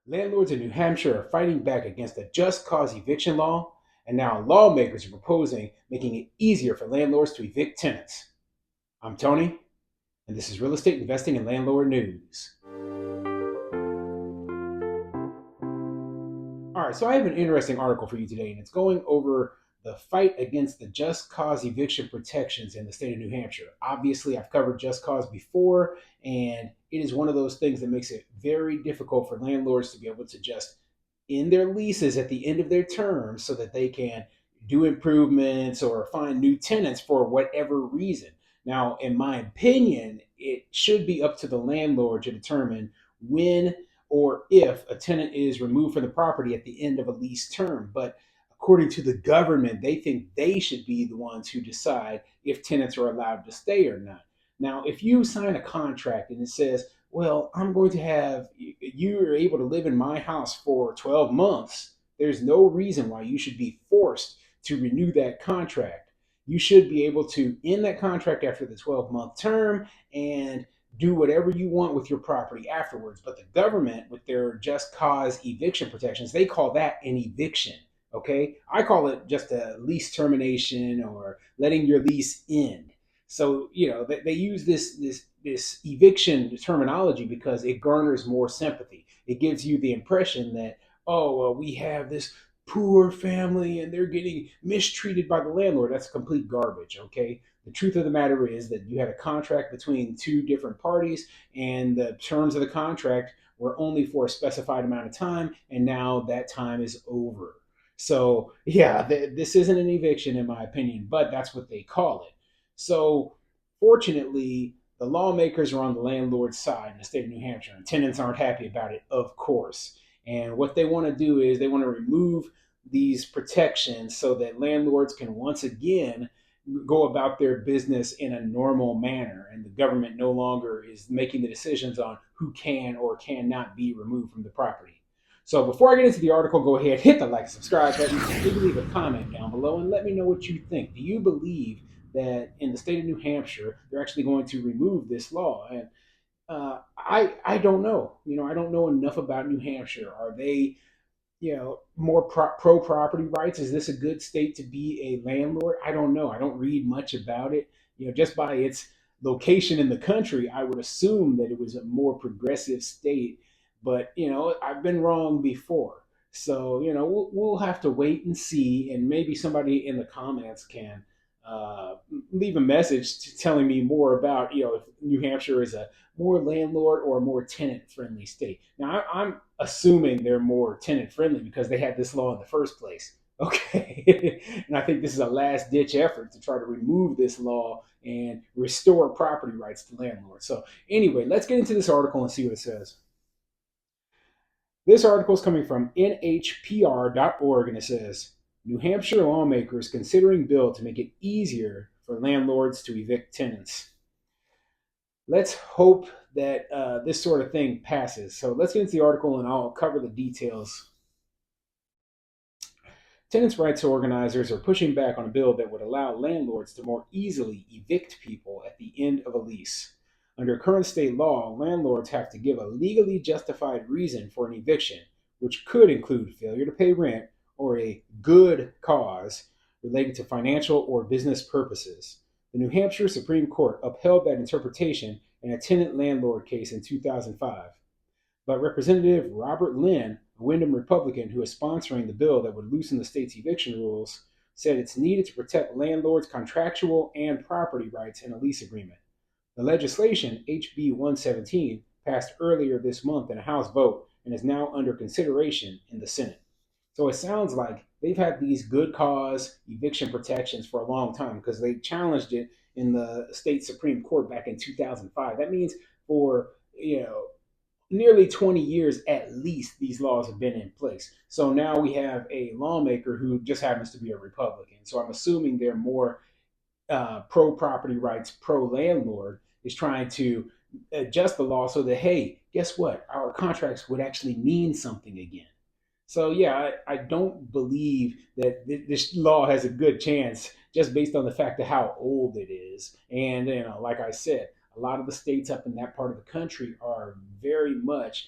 Landlords in New Hampshire are fighting back against a just cause eviction law, and now lawmakers are proposing making it easier for landlords to evict tenants. I'm Tony, and this is Real Estate Investing and Landlord News. All right, so I have an interesting article for you today, and it's going over the fight against the just cause eviction protections in the state of New Hampshire. Obviously, I've covered just cause before, and it is one of those things that makes it very difficult for landlords to be able to just end their leases at the end of their term so that they can do improvements or find new tenants for whatever reason. Now, in my opinion, it should be up to the landlord to determine when or if a tenant is removed from the property at the end of a lease term. But according to the government, they think they should be the ones who decide if tenants are allowed to stay or not. Now, if you sign a contract and it says, well, I'm going to have you are able to live in my house for 12 months, there's no reason why you should be forced to renew that contract. You should be able to end that contract after the 12-month term and do whatever you want with your property afterwards. But the government, with their just cause eviction protections, they call that an eviction. Okay. I call it just a lease termination or letting your lease end. So, they use this eviction terminology because it garners more sympathy. It gives you the impression that, oh, well, we have this poor family and they're getting mistreated by the landlord. That's complete garbage. Okay. The truth of the matter is that you had a contract between two different parties, and the terms of the contract were only for a specified amount of time, and now that time is over. So, yeah, this isn't an eviction, in my opinion, but that's what they call it. So, fortunately, the lawmakers are on the landlord's side in the state of New Hampshire, and tenants aren't happy about it, of course. And what they want to do is they want to remove these protections so that landlords can once again go about their business in a normal manner, and the government no longer is making the decisions on who can or cannot be removed from the property. So before I get into the article, go ahead, hit the like, subscribe button, maybe leave a comment down below and let me know what you think. Do you believe that in the state of New Hampshire they're actually going to remove this law? And I don't know. I don't know enough about New Hampshire. Are they more pro property rights? Is this a good state to be a landlord? I don't know. I don't read much about it. Just by its location in the country, I would assume that it was a more progressive state. But I've been wrong before. So we'll have to wait and see, and maybe somebody in the comments can uh, leave a message telling me more about if New Hampshire is a more landlord or a more tenant friendly state. Now, I'm assuming they're more tenant friendly because they had this law in the first place. Okay. And I think this is a last ditch effort to try to remove this law and restore property rights to landlords. So, anyway, let's get into this article and see what it says. This article is coming from nhpr.org, and it says New Hampshire lawmakers considering bill to make it easier for landlords to evict tenants. Let's hope that this sort of thing passes. So let's get into the article and I'll cover the details. Tenants' rights organizers are pushing back on a bill that would allow landlords to more easily evict people at the end of a lease. Under current state law, landlords have to give a legally justified reason for an eviction, which could include failure to pay rent or a good cause related to financial or business purposes. The New Hampshire Supreme Court upheld that interpretation in a tenant landlord case in 2005. But Representative Robert Lynn, a Wyndham Republican who is sponsoring the bill that would loosen the state's eviction rules, said it's needed to protect landlords' contractual and property rights in a lease agreement. The legislation, HB 117, passed earlier this month in a House vote and is now under consideration in the Senate. So it sounds like they've had these good cause eviction protections for a long time because they challenged it in the state Supreme Court back in 2005. That means for, nearly 20 years at least these laws have been in place. So now we have a lawmaker who just happens to be a Republican. So I'm assuming they're more pro property rights, pro landlord, is trying to adjust the law so that, hey, guess what? Our contracts would actually mean something again. So yeah, I don't believe that this law has a good chance just based on the fact of how old it is. And like I said, a lot of the states up in that part of the country are very much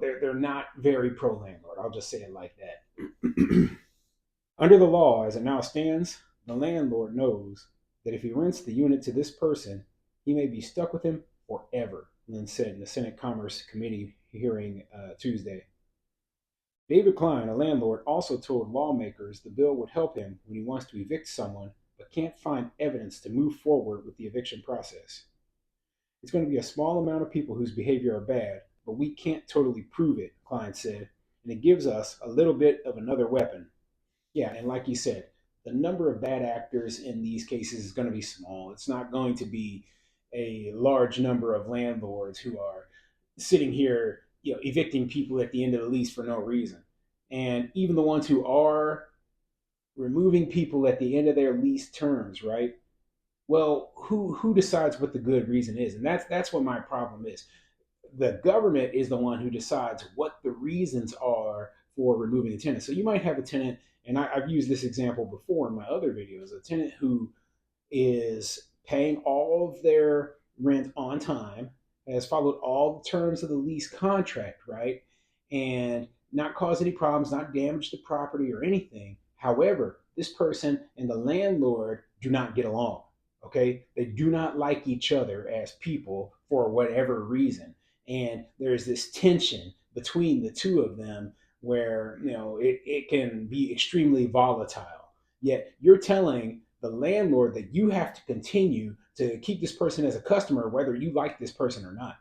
they're not very pro landlord. I'll just say it like that. Under the law, as it now stands, the landlord knows that if he rents the unit to this person, he may be stuck with him forever, Lynn said in the Senate Commerce Committee hearing Tuesday. David Klein, a landlord, also told lawmakers the bill would help him when he wants to evict someone but can't find evidence to move forward with the eviction process. It's going to be a small amount of people whose behavior are bad, but we can't totally prove it, Klein said, and it gives us a little bit of another weapon. Yeah, and like you said, the number of bad actors in these cases is going to be small. It's not going to be a large number of landlords who are sitting here, evicting people at the end of the lease for no reason. And even the ones who are removing people at the end of their lease terms, right? Well, who decides what the good reason is? And that's what my problem is. The government is the one who decides what the reasons are for removing the tenant. So you might have a tenant, and I've used this example before in my other videos, a tenant who is paying all of their rent on time, has followed all the terms of the lease contract, right? And not cause any problems, not damage the property or anything. However, this person and the landlord do not get along. Okay. They do not like each other as people for whatever reason. And there's this tension between the two of them where, it can be extremely volatile. Yet you're telling the landlord that you have to continue to keep this person as a customer, whether you like this person or not.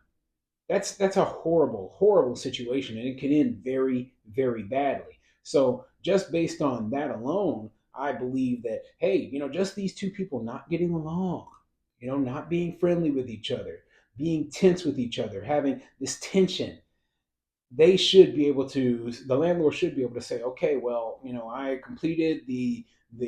That's a horrible, horrible situation, and it can end very, very badly. So just based on that alone, I believe that hey, just these two people not getting along, not being friendly with each other, being tense with each other, having this tension, the landlord should be able to say, okay, well, I completed the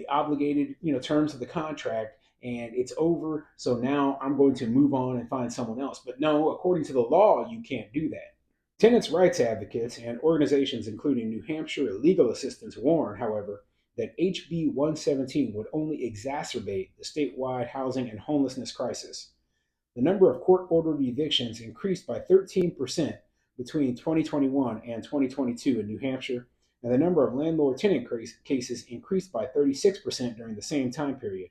obligated, terms of the contract and it's over. So now I'm going to move on and find someone else. But no, according to the law, you can't do that. Tenants' rights advocates and organizations, including New Hampshire Legal Assistance, warn, however, that HB 117 would only exacerbate the statewide housing and homelessness crisis. The number of court ordered evictions increased by 13% between 2021 and 2022 in New Hampshire, and the number of landlord tenant cases increased by 36% during the same time period.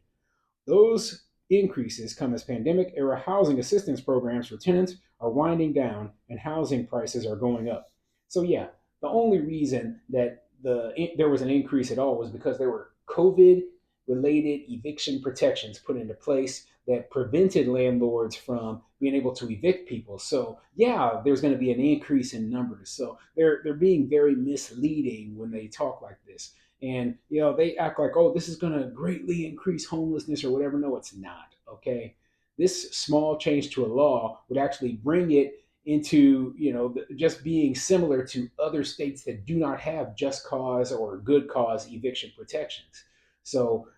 Those increases come as pandemic era housing assistance programs for tenants are winding down and housing prices are going up. So, yeah, the only reason that there was an increase at all was because there were COVID related eviction protections put into place that prevented landlords from being able to evict people. So yeah, there's going to be an increase in numbers. So they're being very misleading when they talk like this. And they act like, oh, this is going to greatly increase homelessness or whatever. No, it's not. Okay, this small change to a law would actually bring it into just being similar to other states that do not have just cause or good cause eviction protections. So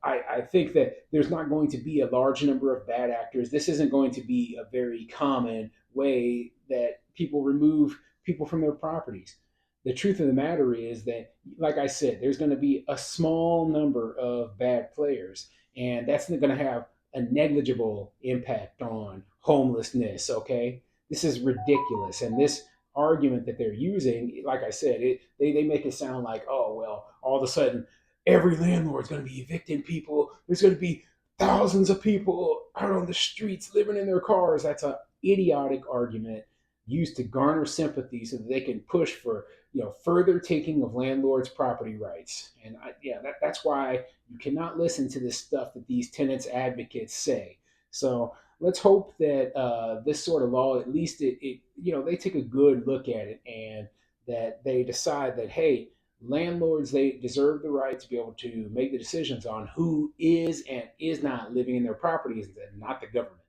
I think that there's not going to be a large number of bad actors. This isn't going to be a very common way that people remove people from their properties. The truth of the matter is that, like I said, there's going to be a small number of bad players, and that's going to have a negligible impact on homelessness. Okay, this is ridiculous, and this argument that they're using, like I said, they make it sound like, oh well, all of a sudden every landlord's going to be evicting people. There's going to be thousands of people out on the streets living in their cars. That's an idiotic argument used to garner sympathy so that they can push for further taking of landlords' property rights. And that's why you cannot listen to this stuff that these tenants advocates say. So let's hope that this sort of law, at least they take a good look at it and that they decide that hey, landlords, they deserve the right to be able to make the decisions on who is and is not living in their properties, and not the government.